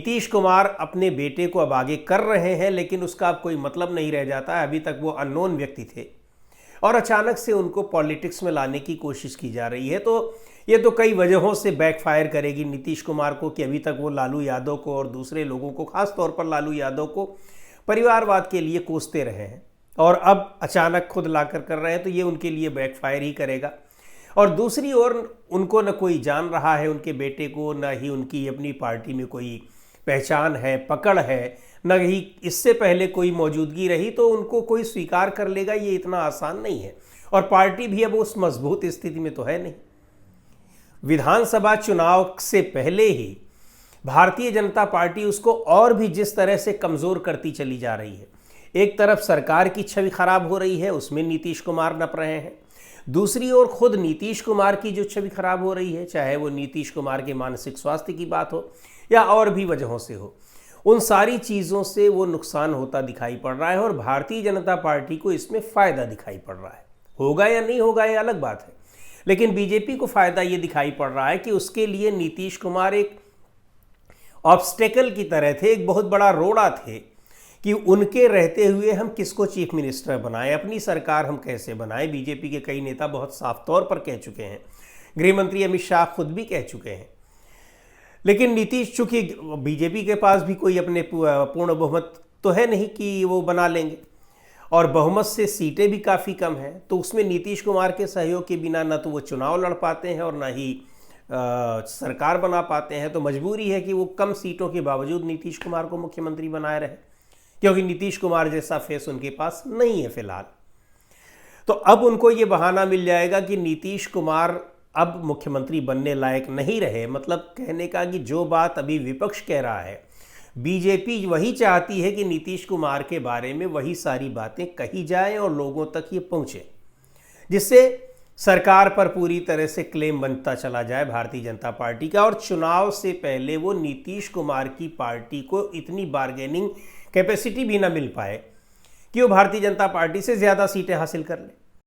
नीतीश कुमार अपने बेटे को अब आगे कर रहे हैं, लेकिन उसका अब कोई मतलब नहीं रह जाता है। अभी तक वो अननोन व्यक्ति थे और अचानक से उनको पॉलिटिक्स में लाने की कोशिश की जा रही है। तो ये तो कई वजहों से बैकफायर करेगी नीतीश कुमार को कि अभी तक वो लालू यादव को और दूसरे लोगों को, खास तौर पर लालू यादव को परिवारवाद के लिए कोसते रहे हैं और अब अचानक खुद लाकर कर रहे हैं, तो ये उनके लिए बैकफायर ही करेगा। और दूसरी ओर उनको न कोई जान रहा है उनके बेटे को, न ही उनकी अपनी पार्टी में कोई पहचान है, पकड़ है, न ही इससे पहले कोई मौजूदगी रही, तो उनको कोई स्वीकार कर लेगा ये इतना आसान नहीं है। और पार्टी भी अब उस मजबूत स्थिति में तो है नहीं। विधानसभा चुनाव से पहले ही भारतीय जनता पार्टी उसको और भी जिस तरह से कमज़ोर करती चली जा रही है। एक तरफ सरकार की छवि खराब हो रही है, उसमें नीतीश कुमार नप रहे हैं। दूसरी ओर खुद नीतीश कुमार की जो छवि खराब हो रही है, चाहे वो नीतीश कुमार के मानसिक स्वास्थ्य की बात हो या और भी वजहों से हो, उन सारी चीज़ों से वो नुकसान होता दिखाई पड़ रहा है और भारतीय जनता पार्टी को इसमें फ़ायदा दिखाई पड़ रहा है। होगा या नहीं होगा ये अलग बात है, लेकिन बीजेपी को फ़ायदा ये दिखाई पड़ रहा है कि उसके लिए नीतीश कुमार एक ऑब्स्टेकल की तरह थे, एक बहुत बड़ा रोड़ा थे कि उनके रहते हुए हम किसको चीफ मिनिस्टर बनाएं, अपनी सरकार हम कैसे बनाएं। बीजेपी के कई नेता बहुत साफ तौर पर कह चुके हैं, गृह मंत्री अमित शाह खुद भी कह चुके हैं। लेकिन नीतीश, चूंकि बीजेपी के पास भी कोई अपने पूर्ण बहुमत तो है नहीं कि वो बना लेंगे और बहुमत से सीटें भी काफ़ी कम हैं, तो उसमें नीतीश कुमार के सहयोग के बिना न तो वो चुनाव लड़ पाते हैं और न ही सरकार बना पाते हैं। तो मजबूरी है कि वो कम सीटों के बावजूद नीतीश कुमार को मुख्यमंत्री बनाए रहे, क्योंकि नीतीश कुमार जैसा फेस उनके पास नहीं है फिलहाल। तो अब उनको ये बहाना मिल जाएगा कि नीतीश कुमार अब मुख्यमंत्री बनने लायक नहीं रहे। मतलब कहने का कि जो बात अभी विपक्ष कह रहा है, बीजेपी वही चाहती है कि नीतीश कुमार के बारे में वही सारी बातें कही जाएं और लोगों तक ये पहुंचे, जिससे सरकार पर पूरी तरह से क्लेम बनता चला जाए भारतीय जनता पार्टी का और चुनाव से पहले वो नीतीश कुमार की पार्टी को इतनी बार्गेनिंग कैपेसिटी भी ना मिल पाए कि वो भारतीय जनता पार्टी से ज़्यादा सीटें हासिल कर ले।